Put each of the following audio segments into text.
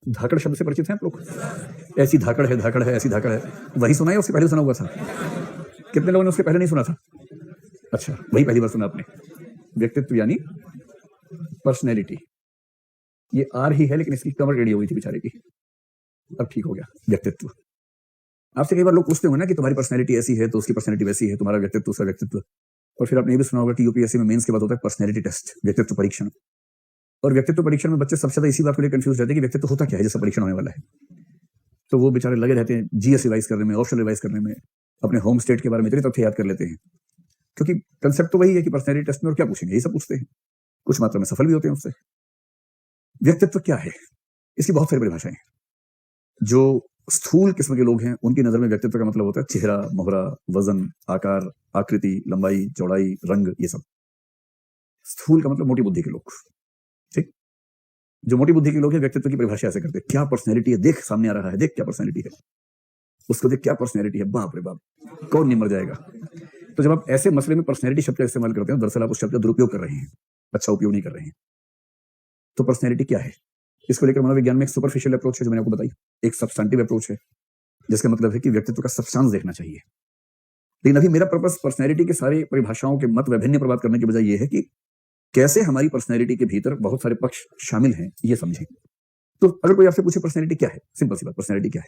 धाकड़ शब्द से परिचित हैं आप लोग? ऐसी धाकड़ है, ऐसी धाकड़ है। वही सुना है, उससे पहले सुना हुआ था? कितने लोगों ने उसके पहले नहीं सुना था? अच्छा, वही पहली बार सुना आपने। व्यक्तित्व यानी पर्सनैलिटी। ये आर ही है, लेकिन इसकी कमर टेढ़ी हो गई थी बेचारे की, अब ठीक हो गया। व्यक्तित्व। आपसे कई बार लोग पूछते होंगे ना कि तुम्हारी पर्सनैलिटी ऐसी है तो उसकी पर्सनैलिटी वैसी है, तुम्हारा व्यक्तित्व उसका व्यक्तित्व। और फिर आपने ये भी सुना होगा कि यूपीएससी में मेंस के बाद होता है पर्सनैलिटी टेस्ट, व्यक्तित्व परीक्षण। और व्यक्तित्व परीक्षण में बच्चे सबसे ज्यादा इसी बात को लेकर कंफ्यूज रहते हैं कि व्यक्तित्व होता क्या है जिसका परीक्षण होने वाला है। तो वो बेचारे लगे रहते हैं जीएस रिवाइज करने में, ऑप्शनल रिवाइज करने में, अपने होम स्टेट के बारे में इतने तथ्य याद कर लेते हैं, क्योंकि कंसेप्ट तो वही है कि पर्सनैलिटी टेस्ट में और क्या पूछेंगे, यही सब पूछते हैं। कुछ मात्रा में सफल भी होते हैं उससे। व्यक्तित्व क्या है, इसकी बहुत सारी परिभाषाएं हैं। जो स्थूल किस्म के लोग हैं उनकी नजर में व्यक्तित्व का मतलब होता है चेहरा, मोहरा, वजन, आकार, आकृति, लंबाई, चौड़ाई, रंग, ये सब। स्थूल का मतलब मोटी बुद्धि के लोग। ठीक, जो मोटी बुद्धि के लोग हैं व्यक्तित्व की परिभाषा ऐसे करते हैं, क्या पर्सनैलिटी है, देख सामने आ रहा है, देख क्या पर्सनैलिटी है, उसको देख क्या पर्सनैलिटी है, बाप रे बाप, कौन नहीं मर जाएगा। तो जब आप ऐसे मसले में पर्सनैलिटी शब्द का इस्तेमाल करते हैं, दरअसल आप उस शब्द का दुरुपयोग कर रहे हैं, अच्छा उपयोग नहीं कर रहे हैं। तो पर्सनैलिटी क्या है, इसको लेकर मनोविज्ञान में एक सुपरफिशियल अप्रोच है जो मैंने आपको बताई, एक सब्सटेंटिव अप्रोच है जिसका मतलब है कि व्यक्तित्व का सब्सटेंस देखना चाहिए। लेकिन अभी मेरा पर्पस पर्सनैलिटी के सारे परिभाषाओं के मत वैभिन्न पर बात करने के बजाय ये है कि कैसे हमारी पर्सनैलिटी के भीतर बहुत सारे पक्ष शामिल हैं, ये समझें। तो अगर कोई आपसे पूछे पर्सनैलिटी क्या है, सिंपल सी बात, पर्सनैलिटी क्या है,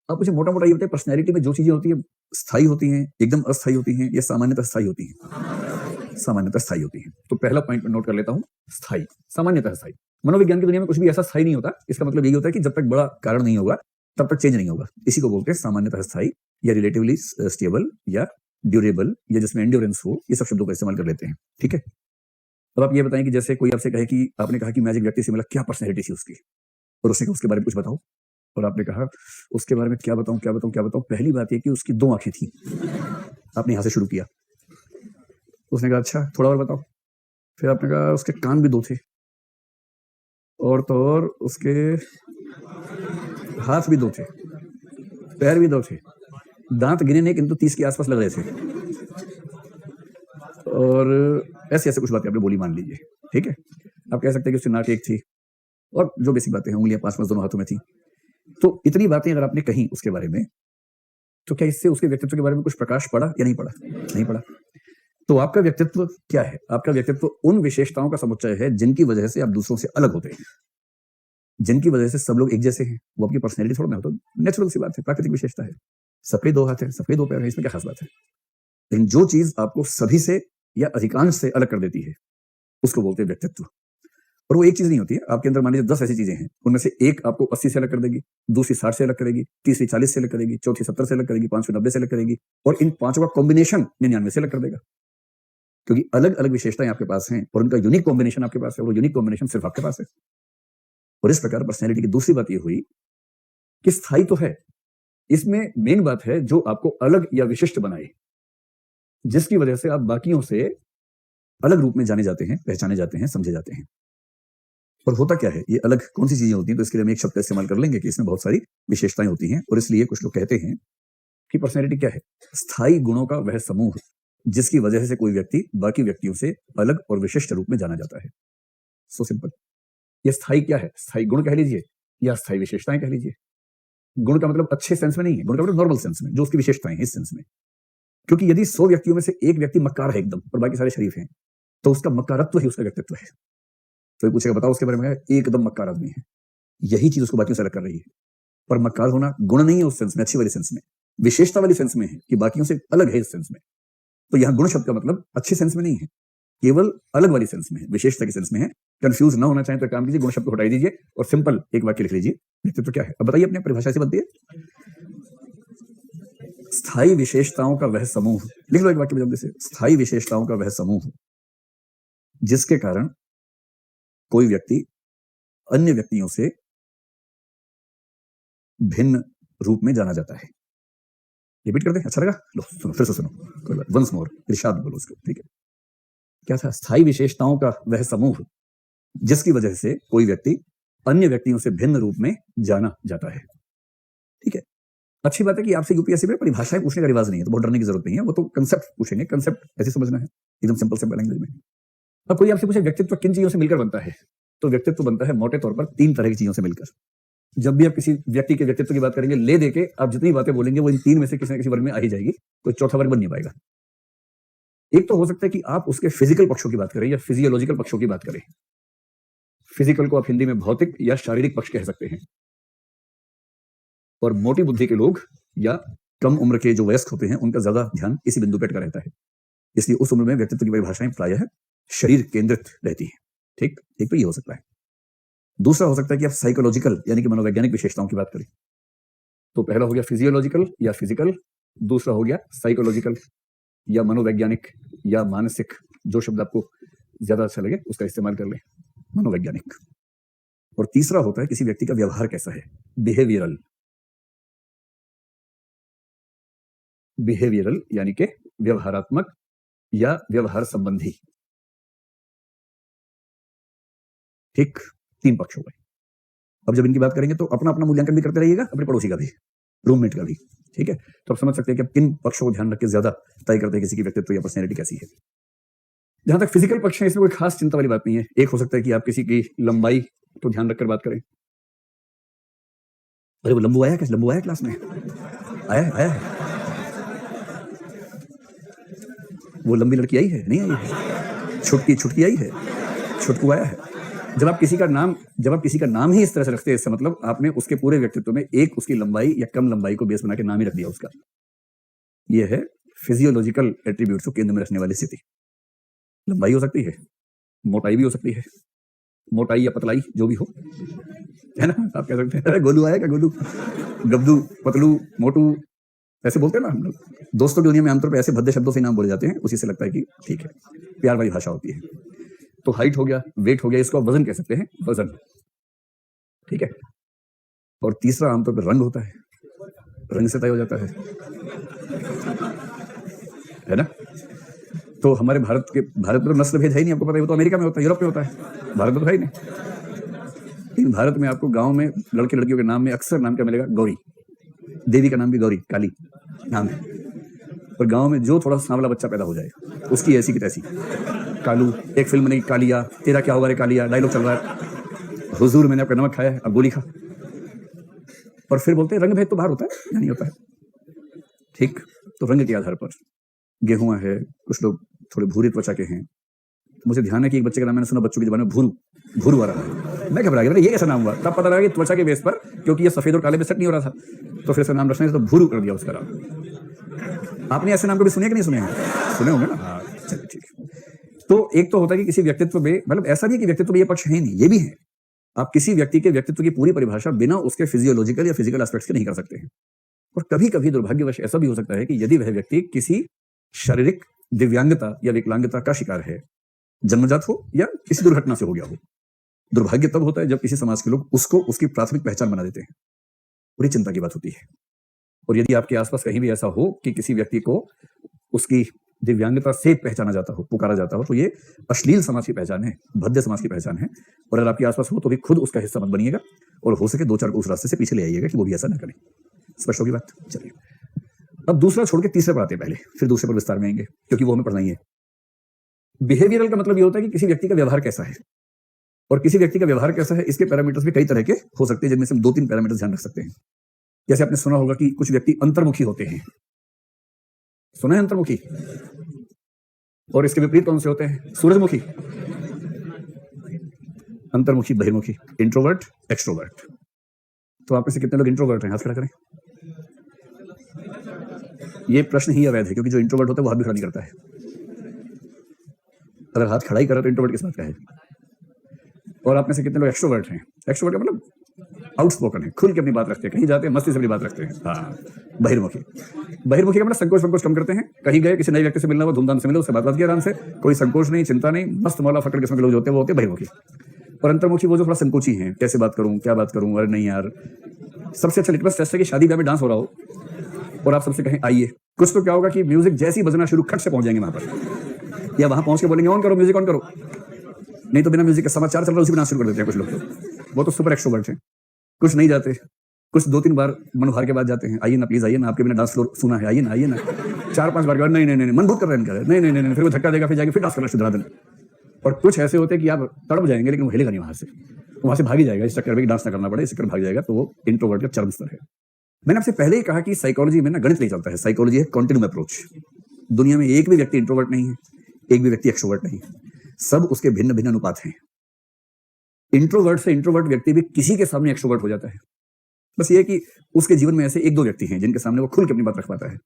आप मुझे मोटा मोटा ये बताइए, पर्सनैलिटी में जो चीजें होती है स्थायी होती हैं, एकदम अस्थायी होती हैं, या सामान्यतः स्थायी होती हैं? सामान्यतः स्थायी होती हैं। तो पहला पॉइंट मैं नोट कर लेता हूं, स्थायी, सामान्यतः स्थायी। मनोविज्ञान की दुनिया में कुछ भी ऐसा स्थायी नहीं होता, इसका मतलब यही होता है कि जब तक बड़ा कारण नहीं होगा तब तक चेंज नहीं होगा। इसी को बोलते हैं सामान्यतः स्थायी, या रिलेटिवली स्टेबल, या ड्यूरेबल, या जिसमें एंड्योरेंस हो, ये सब शब्दों का इस्तेमाल कर लेते हैं। ठीक है, अब आप ये बताएं कि जैसे कोई आपसे कहे कि आपने कहा कि मैं एक व्यक्ति से मिला, क्या पर्सनैलिटी थी उसकी, और उसने कहा उसके बारे में कुछ बताओ, और आपने कहा उसके बारे में क्या बताऊं क्या बताऊं क्या बताऊं। पहली बात यह कि उसकी 2 आंखें थी, आपने यहां से शुरू किया। उसने कहा अच्छा थोड़ा और बताओ। फिर आपने कहा उसके कान भी 2 थे, और तो और उसके हाथ भी 2 थे, पैर भी 2 थे, दांत गिने नहीं किंतु 30 के आसपास लग रहे थे, और ऐसे ऐसे कुछ बातें आपने बोली, मान लीजिए। ठीक है, आप कह सकते हैं कि उसकी नाक एक थी, और जो बेसिक बातें हैं, उंगलियां 5 दोनों हाथों में थी। तो इतनी बातें अगर आपने कही उसके बारे में, तो क्या इससे उसके व्यक्तित्व के बारे में कुछ प्रकाश पड़ा या नहीं पड़ा? नहीं पड़ा। तो आपका व्यक्तित्व क्या है? आपका व्यक्तित्व उन विशेषताओं का समुच्चय है जिनकी वजह से आप दूसरों से अलग होते हैं, जिनकी वजह से सब लोग एक जैसे हैं। वो आपकी पर्सनैलिटी थोड़ा ना हो, तो नेचुरल सी बात है, प्राकृतिक विशेषता है। सबके 2 हाथ हैं, सबके 2 पैर हैं, इसमें क्या खास बात है? लेकिन जो चीज आपको सभी से या अधिकांश से अलग कर देती है उसको बोलते हैं व्यक्तित्व। और वो एक चीज नहीं होती है, आपके अंदर मान लीजिए 10 ऐसी चीजें हैं, उनमें से एक आपको 80 से अलग कर देगी, दूसरी 60 से अलग करेगी, तीसरी 40 से अलग करेगी, चौथी 70 से अलग करेगी, पांचवी 90 से अलग करेगी, और इन पांचों का कॉम्बिनेशन 99 से अलग कर देगा। क्योंकि अलग अलग विशेषताएं आपके पास हैं और उनका यूनिक कॉम्बिनेशन आपके पास है, और वो यूनिक कॉम्बिनेशन सिर्फ आपके पास है। और इस प्रकार पर्सनैलिटी की दूसरी बात ये हुई कि स्थायी तो है, इसमें मेन बात है जो आपको अलग या विशिष्ट बनाए, जिसकी वजह से आप बाकियों से अलग रूप में जाने जाते हैं, पहचाने जाते हैं, समझे जाते हैं। और होता क्या है, ये अलग कौन सी चीजें होती हैं? तो इसके लिए हम एक शब्द का इस्तेमाल कर लेंगे कि इसमें बहुत सारी विशेषताएं होती हैं, और इसलिए कुछ लोग कहते हैं कि पर्सनैलिटी क्या है? स्थायी गुणों का वह समूह जिसकी वजह से कोई व्यक्ति बाकी व्यक्तियों से अलग और विशिष्ट रूप में जाना जाता है। So simple. ये स्थायी क्या है? स्थायी गुण कह लीजिए या स्थायी विशेषताएं कह लीजिए। गुण का मतलब अच्छे सेंस में नहीं है, गुण का मतलब नॉर्मल सेंस में, जो उसकी विशेषताएं हैं इस सेंस में। क्योंकि यदि 100 व्यक्तियों में से एक व्यक्ति मक्कार है एकदम और बाकी सारे शरीफ हैं, तो उसका मक्कारत्व ही उसका व्यक्तित्व है। तो पूछेगा बताओ उसके बारे में, एकदम मक्कार आदमी है, यही चीज उसको बाकियों से अलग कर रही है। पर मक्कार होना गुण नहीं है उस सेंस में, अच्छी वाली सेंस में, विशेषता वाली सेंस में है कि बाकियों से अलग है इस सेंस में। तो यहाँ गुण शब्द का मतलब अच्छे सेंस में नहीं है, केवल अलग वाली सेंस में है, विशेषता के सेंस में है। कंफ्यूज ना होना चाहे तो काम कीजिए, गुण शब्द को हटाई दीजिए और सिंपल एक वाक्य लिख लीजिए, व्यक्तित्व क्या है। अब बताइए अपने परिभाषा से बनती है स्थायी विशेषताओं का वह समूह। लिख लो एक वाक्य में जल्दी से, स्थायी विशेषताओं का वह समूह जिसके कारण कोई व्यक्ति अन्य व्यक्तियों से भिन्न रूप में जाना जाता है। रिपीट कर दे, अच्छा लगा? लो सुनो, फिर से सुनो, कोई बात, वंस मोर, इरशाद बोलो उसको। ठीक है, क्या था? स्थायी विशेषताओं का वह समूह जिसकी वजह से कोई व्यक्ति अन्य व्यक्तियों से भिन्न रूप में जाना जाता है। ठीक है, अच्छी बात है कि आपसे यूपीएससी में परिभाषाएं पूछने का रिवाज नहीं है, तो बहुत डरने की जरूरत नहीं है, वो तो कंसेप्ट पूछेंगे, कंसेप्ट ऐसे समझना है एकदम सिंपल लैंग्वेज में। अब कोई आपसे पूछे व्यक्तित्व किन चीजों से मिलकर बनता है, तो व्यक्तित्व बनता है मोटे तौर पर 3 तरह की चीजों से मिलकर। जब भी आप किसी व्यक्ति के व्यक्तित्व की बात करेंगे, ले देके आप जितनी बातें बोलेंगे वो इन 3 में से किसी न किसी वर्ग में आ ही जाएगी, कोई चौथा वर्ग बन नहीं पाएगा। एक तो हो सकता है कि आप उसके फिजिकल पक्षों की बात करें या फिजियोलॉजिकल पक्षों की बात करें। फिजिकल को आप हिंदी में भौतिक या शारीरिक पक्ष कह सकते हैं। और मोटी बुद्धि के लोग या कम उम्र के जो वयस्क होते हैं उनका ज्यादा ध्यान इसी बिंदु पर अटका रहता है। इसलिए उस उम्र में व्यक्तित्व की परिभाषाएं प्रायः शरीर केंद्रित रहती हैं। ठीक, एक तो ये हो सकता है। दूसरा हो सकता है कि आप साइकोलॉजिकल यानी कि मनोवैज्ञानिक विशेषताओं की बात करें। तो पहला हो गया फिजियोलॉजिकल या फिजिकल, दूसरा हो गया साइकोलॉजिकल या मनोवैज्ञानिक या मानसिक, जो शब्द आपको ज्यादा अच्छा लगे उसका इस्तेमाल कर लें, मनोवैज्ञानिक। और तीसरा होता है किसी व्यक्ति का व्यवहार कैसा है, बिहेवियरल। बिहेवियरल यानी कि व्यवहारात्मक या व्यवहार संबंधी। ठीक, 3 पक्ष हो गए। अब जब इनकी बात करेंगे तो अपना अपना मूल्यांकन भी करते रहिएगा, अपने पड़ोसी का भी, रूममेट का भी। ठीक है, तो आप समझ सकते हैं कि आप किन पक्षों को ध्यान रख के ज्यादा तय करते हैं किसी की व्यक्तित्व या पर्सनैलिटी कैसी है। जहां तक फिजिकल पक्ष है इसमें कोई खास चिंता वाली बात नहीं है। एक हो सकता है कि आप किसी की लंबाई को ध्यान रखकर बात करें। अरे वो लंबू आया क्या, लंबू आया क्लास में, आया है। वो लंबी लड़की आई है, नहीं आई है, छुटकी आई है, छुटकू आया है। जब आप किसी का नाम ही इस तरह से रखते हैं, इससे मतलब आपने उसके पूरे व्यक्तित्व में एक उसकी लंबाई या कम लंबाई को बेस बना के नाम ही रख दिया उसका। यह है फिजियोलॉजिकल एट्रीब्यूट्स को केंद्र में रखने वाली स्थिति। लंबाई हो सकती है, मोटाई भी हो सकती है, मोटाई या पतलाई जो भी हो, है ना। आप कह सकते हैं गोलू आया क्या, गोलू, गब्दू, पतलू, मोटू, ऐसे बोलते हैं ना हम लोग। दोस्तों की दुनिया में आमतौर पर ऐसे भद्दे शब्दों से नाम बोले जाते हैं, उसी से लगता है कि ठीक है, प्यार वाली भाषा होती है। तो हाइट हो गया, वेट हो गया, इसको वजन कह सकते हैं, वजन। ठीक है। और तीसरा आमतौर पर रंग होता है, रंग से तय हो जाता है ना। तो हमारे भारत में तो नस्ल भेद है ही नहीं, आपको पता है, वो तो अमेरिका में होता है, यूरोप में होता है, भारत में तो है ही नहीं। लेकिन भारत में आपको गांव में लड़के लड़कियों के नाम में अक्सर नाम क्या मिलेगा, गौरी। देवी का नाम भी गौरी, काली नाम है। और गांव में जो थोड़ा सांवला बच्चा पैदा हो जाएगा उसकी ऐसी की तैसी कालू। एक फिल्म नहीं, कालिया तेरा क्या हुआ रे कालिया, डायलॉग चल रहा है, हुजूर मैंने आपका नमक खाया है, अब गोली खा। और फिर बोलते हैं रंग भेद तो बाहर होता है, या नहीं होता है। ठीक, तो रंग के आधार पर गेहूं है, कुछ लोग थोड़े भूरी त्वचा के हैं। मुझे ध्यान है कि एक बच्चे का नाम मैंने सुना, बच्चों की जुबान में भूरू आ रहा है। मैं घबरा गया, ये कैसा नाम हुआ। तब पता लगा कि त्वचा के बेस पर, क्योंकि ये सफेद और काले में सेट नहीं हो रहा था, तो फिर इसका नाम रखने से तो भूरू कर दिया उसका नाम। आपने ऐसे नाम कभी सुने कि नहीं सुने हैं? सुने होंगे ना। हाँ, चलिए ठीक है। तो एक तो होता है कि किसी व्यक्तित्व में, मतलब ऐसा नहीं है कि व्यक्तित्व में ये पक्ष है नहीं, ये भी है। आप किसी व्यक्ति के व्यक्तित्व की पूरी परिभाषा बिना उसके फिजियोलॉजिकल या फिजिकल एस्पेक्ट्स के नहीं कर सकते हैं। और कभी कभी दुर्भाग्यवश ऐसा भी हो सकता है कि यदि वह व्यक्ति किसी शारीरिक दिव्यांगता या विकलांगता का शिकार है, जन्मजात हो या किसी दुर्घटना से हो गया हो। दुर्भाग्य तब होता है जब किसी समाज के लोग उसको उसकी प्राथमिक पहचान बना देते हैं, और ये चिंता की बात होती है। और यदि आपके आसपास कहीं भी ऐसा हो कि किसी व्यक्ति को उसकी दिव्यांगता से पहचाना जाता हो, पुकारा जाता हो, तो ये अश्लील समाज की पहचान है, भद्दे समाज की पहचान है। और अगर आपके आसपास हो तो भी खुद उसका हिस्सा मत बनिएगा, और हो सके 2-4 को उस रास्ते से पीछे ले आइएगा कि वो भी ऐसा ना करें। स्पष्ट होगी बात? चलिए, अब दूसरा छोड़ के तीसरे पर आते हैं पहले, फिर दूसरे पर विस्तार में आएंगे, क्योंकि वो हमें पढ़ना ही है। बिहेवियरल का मतलब ये होता है कि किसी व्यक्ति का व्यवहार कैसा है। और किसी व्यक्ति का व्यवहार कैसा है, इसके पैरामीटर्स भी कई तरह के हो सकते हैं, जिनमें से हम 2-3 पैरामीटर्स ध्यान रख सकते हैं। जैसे आपने सुना होगा कि कुछ व्यक्ति अंतर्मुखी होते हैं, सुना है अंतर्मुखी? और इसके विपरीत कौन से होते हैं? सूरजमुखी। अंतर्मुखी, बहिर्मुखी, इंट्रोवर्ट, एक्सट्रोवर्ट। तो आप में से कितने लोग इंट्रोवर्ट हैं? हाथ खड़ा करें। ये प्रश्न ही अवैध है, क्योंकि जो इंट्रोवर्ट होता है वो हाथ भी खड़ा नहीं करता है। अगर हाथ खड़ा ही कर रहा तो इंट्रोवर्ट किस बात का है? और आप में से कितने लोग एक्सट्रोवर्ट हैं? एक्सट्रोवर्ट का मतलब आउटस्पोकन है, खुल के अपनी बात रखते हैं, कहीं जाते हैं मस्ती से अपनी बात रखते हैं। हाँ, बहिर्मुखी। बहिर्मुखी का मतलब संकोच कम करते हैं। कहीं गए, किसी नए व्यक्ति से मिलना हो, धूमधाम से मिलो, उससे बात किया आराम से, कोई संकोच नहीं, चिंता नहीं, मस्त मौला फकड़ किस्म के लोग होते हैं, वो होते हैं बहिर्मुखी। और अंतर्मुखी वो जो थोड़ा संकोची हैं, कैसे बात करूं, क्या बात करूं, अरे नहीं यार। सबसे अच्छा लिटमस टेस्ट है कि शादी ब्याह में डांस हो रहा हो और आप सबसे कहें आइए, कुछ तो क्या होगा कि म्यूजिक जैसी बजना शुरू, खट से पहुंच जाएंगे वहां पर, या वहां पहुंच के बोलेंगे ऑन करो म्यूजिक, ऑन करो। नहीं तो बिना म्यूजिक के समाचार चल रहा है, उसी में डांस शुरू कर देते हैं कुछ लोग। तो वो तो सुपर एक्सट्रोवर्ट हैं। कुछ नहीं जाते, कुछ 2-3 बार मनोभार के बाद जाते हैं, आइए ना प्लीज, आइए ना, आपके बिना डांस फ्लोर सुना है, आइए ना, आइए ना। 4-5 बार नहीं, मन बहुत कर रहे हैं, नहीं, फिर वो धक्का देगा, फिर जाएगा, फिर डांस करना शुरू करा देना। और कुछ ऐसे होते हैं कि आप तड़प जाएंगे लेकिन वो हिलेगा नहीं वहां से भाग ही जाएगा, इस चक्कर में डांस ना करना पड़े, इस चक्कर भाग जाएगा। तो वो इंट्रोवर्ट का चरम स्तर है। मैंने आपसे पहले ही कहा कि साइकोलॉजी में ना गणित नहीं चलता है, साइकोलॉजी है कॉन्टिन्यूम अप्रोच। दुनिया में एक भी व्यक्ति इंट्रोवर्ट नहीं है, एक भी व्यक्ति एक्सट्रोवर्ट नहीं है, सब उसके भिन्न भिन्न अनुपात हैं। इंट्रोवर्ट से इंट्रोवर्ट व्यक्ति भी किसी के सामने एक्सट्रोवर्ट हो जाता है। बस ये है कि उसके जीवन में ऐसे एक दो व्यक्ति हैं जिनके सामने वो खुल के अपनी बात रख पाता है।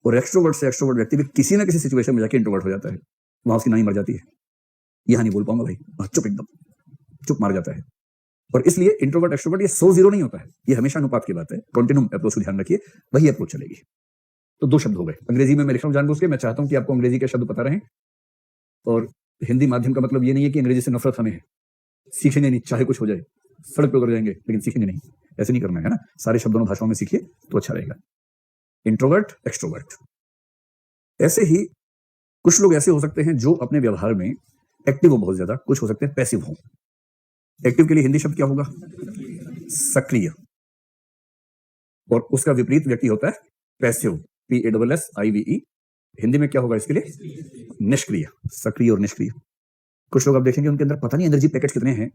और एक्सट्रोवर्ट से एक्सट्रोवर्ट व्यक्ति भी किसी ना किसी सिचुएशन में जाके इंट्रोवर्ट हो जाता है, वहां उसकी नानी मर जाती है, यहां नहीं बोल पाऊंगा भाई, चुप, एकदम चुप मार जाता है। और इसलिए इंट्रोवर्ट एक्सट्रोवर्ट ये 100-0 नहीं होता है, ये हमेशा अनुपात की बात है। कॉन्टिन्यूम अप्रोच को ध्यान रखिए, वही अप्रोच चलेगी। तो 2 शब्द हो गए। अंग्रेजी में मैं लिख रहा हूं जानबूझ के, मैं चाहता हूं कि आपको अंग्रेजी के शब्द पता रहें। और हिंदी माध्यम का मतलब ये नहीं है कि अंग्रेजी से नफरत हमें है, सीखेंगे नहीं, चाहे कुछ हो जाए, सड़क पे उतर जाएंगे लेकिन सीखेंगे नहीं, ऐसे नहीं करना है ना। सारे शब्द दोनों भाषाओं में सीखिए तो अच्छा रहेगा। Introvert extrovert. ऐसे ही कुछ लोग ऐसे हो सकते हैं जो अपने व्यवहार में एक्टिव हो बहुत ज्यादा, कुछ हो सकते हैं पैसिव हो। एक्टिव के लिए हिंदी शब्द क्या होगा? सक्रिय। और उसका विपरीत व्यक्ति होता है पैसिव, PASSIVE। हिंदी में क्या होगा इसके लिए? निष्क्रिय। सक्रिय और निष्क्रिय। कुछ लोग आप देखेंगे उनके अंदर पता नहीं एनर्जी पैकेट कितने हैं,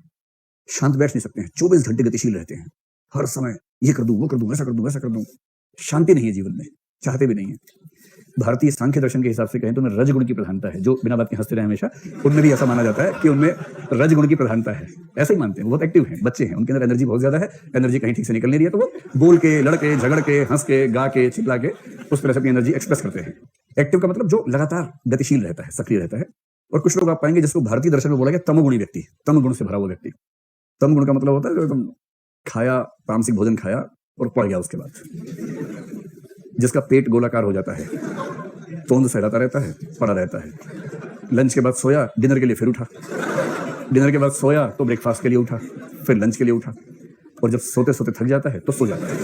शांत बैठ नहीं सकते हैं, 24 घंटे गतिशील रहते हैं, हर समय ये कर दूं, वो कर दूं, ऐसा कर दूं, वैसा कर दूं। शांति नहीं है जीवन में, चाहते भी नहीं है। भारतीय सांख्य दर्शन के हिसाब से कहें तो उनमें रजगुण की प्रधानता है, जो बिना बात के हंसते रहे हमेशा, उनमें भी ऐसा माना जाता है कि उनमें रजगुण की प्रधानता है। ऐसे ही मानते हैं, बहुत एक्टिव हैं, बच्चे हैं, उनके अंदर एनर्जी बहुत ज्यादा है, एनर्जी कहीं ठीक से निकल नहीं रही है तो वो बोल के, लड़ के, झगड़ के, हंस के, गा के, चिल्ला के उस तरह से अपनी एनर्जी एक्सप्रेस करते हैं। एक्टिव का मतलब जो लगातार गतिशील रहता है, सक्रिय रहता है। और कुछ लोग आप पाएंगे जिसको भारतीय दर्शन में बोला गया तमोगुणी व्यक्ति, तमगुण से भरा हुआ व्यक्ति। तमगुण का मतलब होता है जो एकदम खाया, तामसिक भोजन खाया और पड़ गया, उसके बाद जिसका पेट गोलाकार हो जाता है, तोंद सहलाता रहता है, पड़ा रहता है। लंच के बाद सोया, डिनर के लिए फिर उठा, डिनर के बाद सोया तो ब्रेकफास्ट के लिए उठा, फिर लंच के लिए उठा, और जब सोते सोते थक जाता है तो सो जाता है,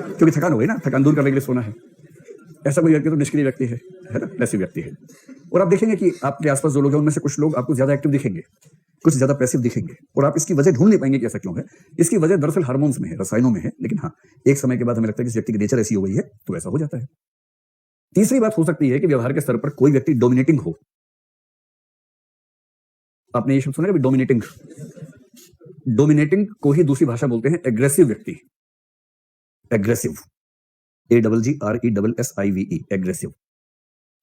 क्योंकि थकान हो गई ना, थकान दूर करने के लिए सोना है। ऐसा कोई व्यक्ति तो निष्क्रिय व्यक्ति है ना, पैसिव व्यक्ति है। और आप देखेंगे कि आपके आसपास जो लोग हैं उनमें से कुछ लोग आपको ज्यादा एक्टिव दिखेंगे, कुछ ज्यादा पैसिव दिखेंगे, और आप इसकी वजह ढूंढ नहीं पाएंगे कि ऐसा क्यों है। इसकी वजह दरअसल हार्मोन्स में है, रसायनों में है, लेकिन हाँ, एक समय के बाद हमें लगता है कि इस व्यक्ति की नेचर ऐसी हो गई है तो ऐसा हो जाता है। तीसरी बात हो सकती है कि व्यवहार के स्तर पर कोई व्यक्ति डोमिनेटिंग हो। आपने ये शब्द सुना है, डोमिनेटिंग। डोमिनेटिंग को ही दूसरी भाषा बोलते हैं एग्रेसिव व्यक्ति। Aggressive, AGGRESSIVE, aggressive.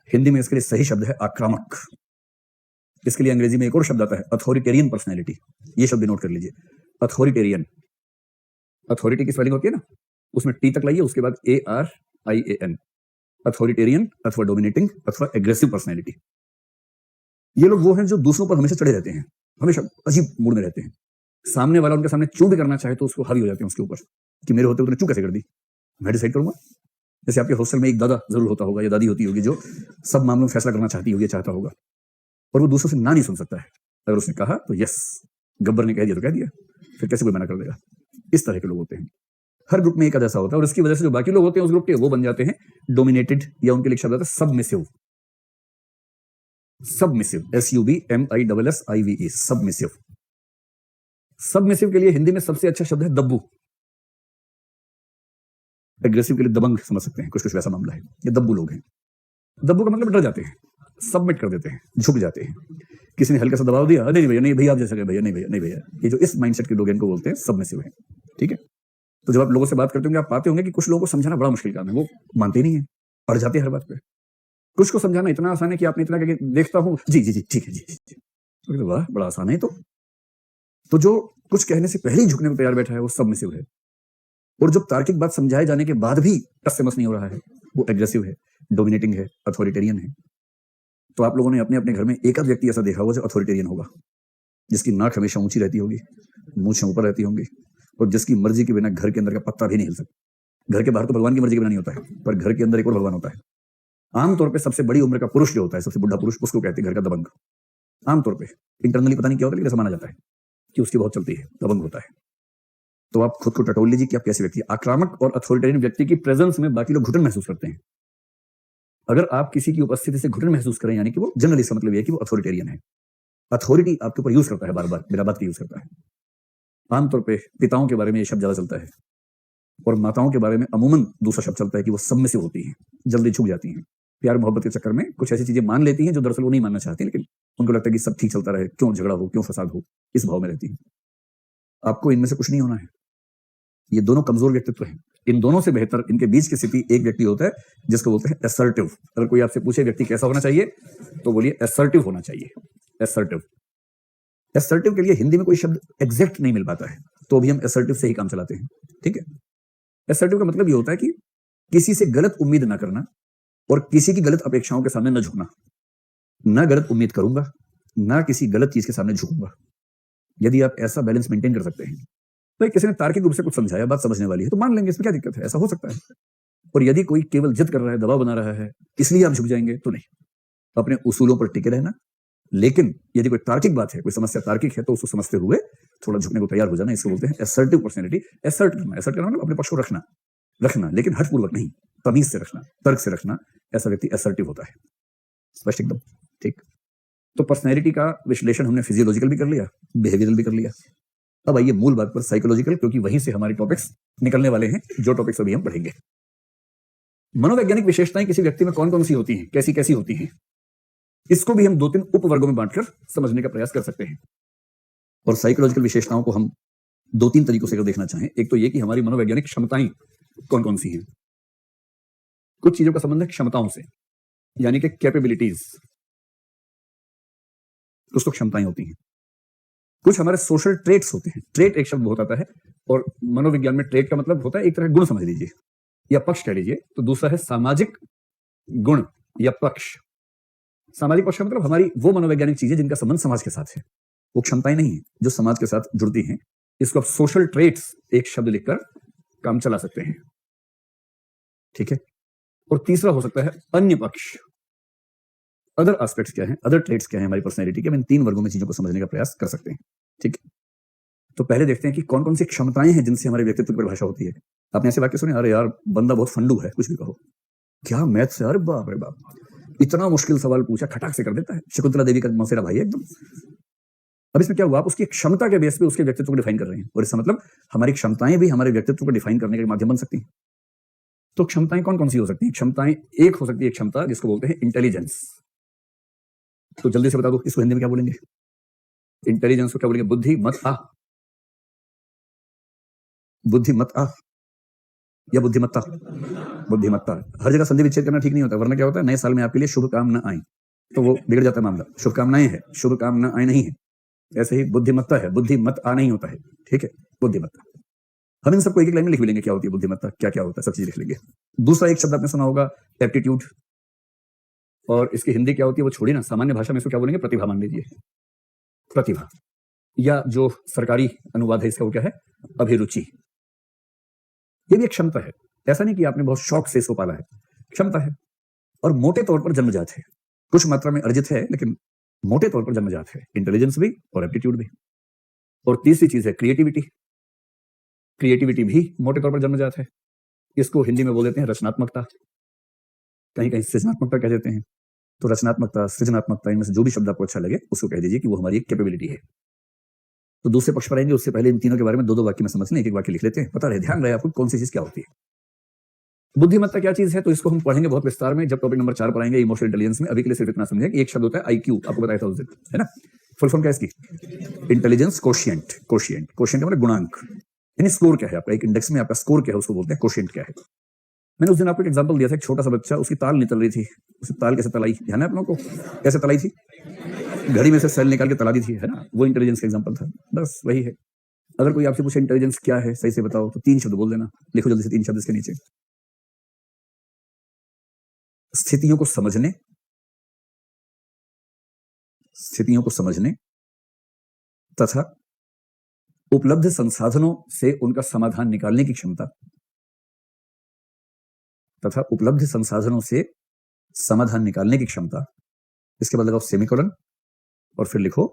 हिंदी में इसके लिए सही शब्द है आक्रामक। इसके लिए अंग्रेजी में एक और शब्द आता है अथॉरिटेरियन पर्सनैलिटी। ये शब्द नोट कर लीजिए, अथॉरिटेरियन। अथॉरिटी की स्पेलिंग होती है ना, उसमें टी तक लाइए, उसके बाद ARIAN। अथॉरिटेरियन अथवा डोमिनेटिंग अथवा एग्रेसिव पर्सनैलिटी। ये लोग वो हैं जो दूसरों पर हमेशा चढ़े रहते हैं, हमेशा अजीब मूड में रहते हैं। सामने वाला उनके सामने चू भी करना चाहे तो उसको हावी हो जाते हैं उसके ऊपर कि मेरे होते हुए चू कैसे कर दी, मैं डिसाइड करूंगा। जैसे आपके हॉस्टल में एक दादा जरूर होता होगा या दादी होती होगी जो सब मामलों में फैसला करना चाहती होगी, चाहता होगा, और वो दूसरों से ना नहीं सुन सकता है। अगर उसने कहा तो यस, गब्बर ने कह दिया तो कह दिया, फिर कैसे कोई मना कर देगा। इस तरह के लोग होते हैं। हर ग्रुप में एक ऐसा होता है, और इसकी वजह से जो बाकी लोग होते हैं उस ग्रुप के, वो बन जाते हैं डोमिनेटेड, या उनके लिए शब्द आता है submissive. Submissive, SUBMISSIVE, submissive. Submissive के लिए हिंदी में सबसे अच्छा शब्द है दब्बू। एग्रेसिव के लिए दबंग समझ सकते हैं, कुछ कुछ वैसा मामला है। ये दब्बू लोग हैं। दब्बू का मतलब डर जाते हैं, सबमिट कर देते हैं, झुक जाते हैं। किसी ने हल्का सा दबाव दिया, नहीं भैया, नहीं भैया, आप जैसे भैया, नहीं भैया, नहीं भैया। ये जो इस माइंडसेट के लोग हैं इनको बोलते हैं सबमिसिव है। ठीक है, तो जब आप लोगों से बात करते होंगे आप पाते होंगे कि कुछ लोगों को समझाना बड़ा मुश्किल काम है, वो मानते नहीं है, पड़ जाते हैं हर बात पे। कुछ को समझाना इतना आसान है कि आपने इतना करके देखता हूं, जी जी जी ठीक है, जी वाह, बड़ा आसान है। तो जो कुछ कहने से पहले ही झुकने को तैयार बैठा है वो सबमिसिव है। और जब तार्किक बात समझाए जाने के बाद भी टस से मस नहीं हो रहा है, वो एग्रेसिव है, डोमिनेटिंग है, अथॉरिटेरियन है। तो आप लोगों ने अपने अपने घर में एक आध व्यक्ति ऐसा देखा होगा जो अथॉरिटेरियन होगा, जिसकी नाक हमेशा ऊंची रहती होगी, मूंछें ऊपर रहती होंगी, और जिसकी मर्जी के बिना घर के अंदर का पत्ता भी नहीं हिल सकता। घर के बाहर तो भगवान की मर्जी के बिना नहीं होता है, पर घर के अंदर एक और भगवान होता है। आमतौर पर सबसे बड़ी उम्र का पुरुष जो होता है, सबसे बुढ़ा पुरुष, उसको कहते हैं घर का दबंग। आमतौर पर इंटरनली पता नहीं क्या होता है, लेकिन ऐसा माना जाता है कि उसकी बहुत चलती है, दबंग होता है। तो आप खुद को टटोल लीजिए कि आप कैसे व्यक्ति। आक्रामक और अथॉरिटेरियन व्यक्ति की प्रेजेंस में बाकी लोग घुटन महसूस करते हैं। अगर आप किसी की उपस्थिति से घुटन महसूस करें, यानी कि वो जनरली इसका मतलब ये है कि वो अथॉरिटेरियन है। अथॉरिटी आपके ऊपर यूज करता है, बार बार बिना बात के यूज करता है। आमतौर पे पिताओं के बारे में ये शब्द ज्यादा चलता है, और माताओं के बारे में अमूमन दूसरा शब्द चलता है कि वो सबमिसिव होती हैं, जल्दी झुक जाती हैं। प्यार मोहब्बत के चक्कर में कुछ ऐसी चीजें मान लेती हैं जो दरअसल वो नहीं मानना चाहती, लेकिन उनको लगता है कि सब ठीक चलता रहे, क्यों झगड़ा हो, क्यों फसाद हो, इस भाव में रहती है। आपको इनमें से कुछ नहीं होना है। ये दोनों कमजोर व्यक्तित्व हैं। इन दोनों से बेहतर इनके बीच की स्थिति एक व्यक्ति होता है जिसको बोलते हैं असर्टिव। अगर कोई आपसे पूछे व्यक्ति कैसा होना चाहिए, तो बोलिए असर्टिव होना चाहिए। असर्टिव। असर्टिव के लिए हिंदी में कोई शब्द एग्जैक्ट नहीं मिल पाता है, तो भी हम असर्टिव से ही काम चलाते हैं। ठीक है। असर्टिव का मतलब ये होता है कि किसी से गलत उम्मीद ना करना और किसी की गलत अपेक्षाओं के सामने न झुकना। ना गलत उम्मीद करूंगा, ना किसी गलत चीज के सामने झुकूंगा। यदि आप ऐसा बैलेंस मेंटेन कर सकते हैं, तो किसी ने तार्किक रूप से कुछ समझाया, बात समझने वाली है, तो मान लेंगे, इसमें क्या दिक्कत है, ऐसा हो सकता है। और यदि कोई केवल जिद कर रहा है, दबाव बना रहा है, इसलिए आप झुक जाएंगे, तो नहीं। अपने उसूलों पर टिके रहना, लेकिन यदि कोई तार्किक बात है, कोई समस्या तार्किक है, तो उसको समझते हुए थोड़ा झुकने को तैयार हो जाना। इसको बोलते हैं असर्टिव पर्सनैलिटी। असर्ट करना मतलब अपने पक्ष को रखना, लेकिन हठपूर्वक नहीं, तमीज से रखना, तर्क से रखना। ऐसा व्यक्ति असर्टिव होता है। स्पष्ट एकदम? ठीक। तो पर्सनैलिटी का विश्लेषण हमने फिजियोलॉजिकल भी कर लिया, बिहेवियरल भी कर लिया। अब आइए मूल बात पर, साइकोलॉजिकल, क्योंकि वहीं से हमारे टॉपिक्स निकलने वाले हैं, जो टॉपिक्स अभी हम पढ़ेंगे। मनोवैज्ञानिक विशेषताएं किसी व्यक्ति में कौन कौन सी होती हैं, कैसी कैसी होती हैं, इसको भी हम 2-3 उपवर्गों में बांटकर समझने का प्रयास कर सकते हैं। और साइकोलॉजिकल विशेषताओं को हम 2-3 तरीकों से अगर देखना चाहें, एक तो ये कि हमारी मनोवैज्ञानिक क्षमताएं कौन कौन सी हैं। कुछ चीजों का संबंध है क्षमताओं से, यानी कि कैपेबिलिटीज, कुछ तो क्षमताएं होती हैं। कुछ हमारे सोशल ट्रेट्स होते हैं। ट्रेट एक शब्द बहुत आता है, और मनोविज्ञान में ट्रेट का मतलब होता है एक तरह गुण समझ लीजिए, या पक्ष कह लीजिए। तो दूसरा है सामाजिक गुण या पक्ष। सामाजिक पक्ष का मतलब हमारी वो मनोवैज्ञानिक चीजें जिनका संबंध समाज के साथ है, वो क्षमताएं नहीं है जो समाज के साथ जुड़ती हैं। इसको आप सोशल ट्रेट्स एक शब्द लिखकर काम चला सकते हैं। ठीक है। और तीसरा हो सकता है अन्य पक्ष। अदर एस्पेक्ट्स क्या हैं, अदर ट्रेट्स क्या हैं हमारी पर्सनैलिटी के। हम इन 3 वर्गों में चीजों को समझने का प्रयास कर सकते हैं। ठीक है। तो पहले देखते हैं कि कौन कौन सी क्षमताएं हैं जिनसे हमारे व्यक्तित्व की परिभाषा होती है। आपने ऐसे वाक्य सुने, अरे यार बंदा बहुत फंडू है, कुछ भी कहो, क्या मैथ्स है, अरे बाप रे बाप, इतना मुश्किल सवाल पूछा, खटाक से कर देता है। शकुंतला देवी का मौसेरा भाई है एकदम। अब इसमें क्या हुआ, आप उसकी क्षमता के बेस पे उसके व्यक्तित्व को डिफाइन कर रहे हैं, और इसका मतलब हमारी क्षमताएं भी हमारे व्यक्तित्व को डिफाइन करने के माध्यम बन सकती हैं। तो क्षमताएं कौन कौन सी हो सकती हैं? क्षमताएं, एक हो सकती है क्षमता जिसको बोलते हैं इंटेलिजेंस। तो जल्दी से बता दो, इसको हिंदी में क्या बोलेंगे? इंटेलिजेंस को क्या बोलेंगे? बुद्धिमत्ता। बुद्धिमत्ता या बुद्धिमत्ता? बुद्धिमत्ता। हर जगह संधि विच्छेद करना ठीक नहीं होता, वरना क्या होता है, नए साल में आपके लिए शुभकामनाएं, तो वो बिगड़ जाता है मामला। शुभकामनाएं है, शुभकामनाएं नहीं है। ऐसे ही बुद्धिमत्ता है, बुद्धिमत्ता नहीं होता है। ठीक है, बुद्धिमत्ता। हम इन सबको एक एक लाइन में लिख भी लेंगे, क्या होती है बुद्धिमत्ता, क्या क्या होता है, सब चीज लिख लेंगे। दूसरा एक शब्द आपने सुना होगा, एप्टीट्यूड, और इसकी हिंदी क्या होती है वो छोड़ी ना, सामान्य भाषा में इसको क्या बोलेंगे? प्रतिभा मान लीजिए, प्रतिभा। या जो सरकारी अनुवाद है इसका वो क्या है? अभिरुचि। ये भी एक क्षमता है। ऐसा नहीं कि आपने बहुत शौक से इसको पाला है, क्षमता है। और मोटे तौर पर जन्मजात है, कुछ मात्रा में अर्जित है, लेकिन मोटे तौर पर जन्मजात है। इंटेलिजेंस भी और एप्टीट्यूड भी। और तीसरी चीज है क्रिएटिविटी। क्रिएटिविटी भी मोटे तौर पर जन्मजात है। इसको हिंदी में बोल देते हैं रचनात्मकता, कहीं कहीं सृजनात्मकता कह देते हैं। तो रचनात्मकता, सृजनात्मकता, इनमें से जो भी शब्द आपको अच्छा लगे उसको कह दीजिए कि वो हमारी एक कैपेबिलिटी है। तो दूसरे पक्ष पर आएंगे, उससे पहले इन तीनों के बारे में 2-2 वाक्य में समझने, एक एक वाक्य लिख लेते हैं, पता रहे, ध्यान रहे आपको कौन सी चीज क्या होती है। बुद्धिमत्ता क्या चीज है, तो इसको हम पढ़ेंगे बहुत विस्तार में जब टॉपिक नंबर 4 पर आएंगे, इमोशनल इंटेलिजेंस में। अभी के लिए सिर्फ इतना समझें कि एक शब्द होता है आईक्यू, आपको बताया था उस दिन, है ना। फुल फॉर्म क्या है इसकी? Intelligence quotient. कोशिएंट, कोशिएंट मतलब गुणांक, यानी स्कोर क्या है आपका, एक इंडेक्स में आपका स्कोर क्या है उसको बोलते हैं कोशिएंट क्या है। मैंने उस दिन आपको एक एग्जांपल दिया था, एक छोटा सा बच्चा, उसकी ताल निकल रही थी, उसे ताल कैसे तलाई, ध्यान है आप लोगों को? कैसे तलाई थी? घड़ी में से सेल निकाल के तला दी थी, है ना। वो इंटेलिजेंस का एग्जांपल था, बस वही है। अगर कोई आपसे पूछे इंटेलिजेंस क्या है, सही से बताओ, तो 3 शब्द बोल देना। लिखो जल्दी से 3 शब्द इसके नीचे। स्थितियों को समझने, स्थितियों को समझने तथा उपलब्ध संसाधनों से उनका समाधान निकालने की क्षमता, तथा उपलब्ध संसाधनों से समाधान निकालने की क्षमता। इसके बाद लगाओ सेमीकोलन और फिर लिखो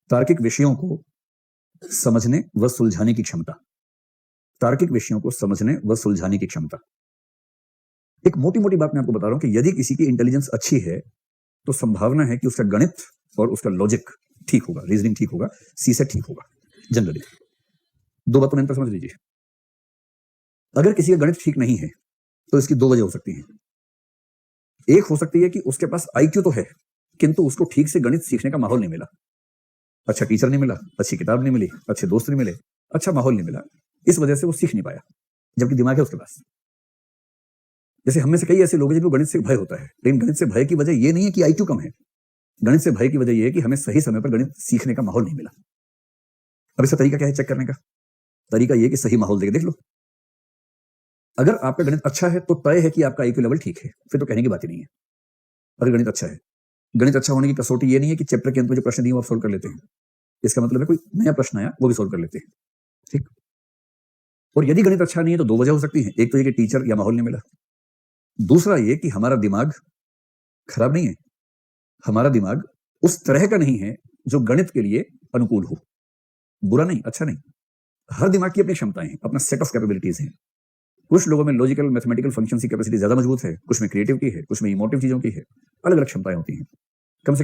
तार्किक विषयों को समझने व सुलझाने की क्षमता। तार्किक विषयों को समझने व सुलझाने की क्षमता। एक मोटी मोटी बात मैं आपको बता रहा हूं कि यदि किसी की इंटेलिजेंस अच्छी है तो संभावना है कि उसका गणित और उसका लॉजिक ठीक होगा, रीजनिंग ठीक होगा, सीसेट ठीक होगा जनरली। 2 बातों में अंतर समझ लीजिए। अगर किसी का गणित ठीक नहीं है तो इसकी 2 वजह हो सकती हैं। एक हो सकती है कि उसके पास आईक्यू तो है, किंतु उसको ठीक से गणित सीखने का माहौल नहीं मिला। अच्छा टीचर नहीं मिला, अच्छी किताब नहीं मिली, अच्छे दोस्त नहीं मिले, अच्छा माहौल नहीं मिला, इस वजह से वो सीख नहीं पाया, जबकि दिमाग है उसके पास। जैसे हम में से कई ऐसे लोग हैं जिनको गणित से भय होता है, लेकिन गणित से भय की वजह ये नहीं है कि आईक्यू कम है, गणित से भय की वजह यह है कि हमें सही समय पर गणित सीखने का माहौल नहीं मिला। अब इसका तरीका क्या है चेक करने का? तरीका यह कि सही माहौल देख लो। अगर आपका गणित अच्छा है तो तय है कि आपका आईक्यू लेवल ठीक है, फिर तो कहने की बात ही नहीं है। अगर गणित अच्छा है, गणित अच्छा होने की कसौटी ये नहीं है कि चैप्टर के अंत में जो प्रश्न दिए वो आप सोल्व कर लेते हैं, इसका मतलब है कोई नया प्रश्न आया वो भी सोल्व कर लेते हैं, ठीक। और यदि गणित अच्छा नहीं है तो दो वजह हो सकती है, एक तो ये कि टीचर या माहौल नहीं मिला, दूसरा ये कि हमारा दिमाग खराब नहीं है, हमारा दिमाग उस तरह का नहीं है जो गणित के लिए अनुकूल हो। बुरा नहीं, अच्छा नहीं, हर दिमाग की अपनी क्षमताएं हैं, अपना सेट ऑफ कैपेबिलिटीज हैं। कुछ लोगों में लॉजिकल मैथमेटिकल फंक्शन की कैपेसिटी ज्यादा मजबूत है, कुछ में क्रिएटिव की है, कुछ में इमोटिव चीजों की है, अलग अलग क्षमताएं होती हैं। कम से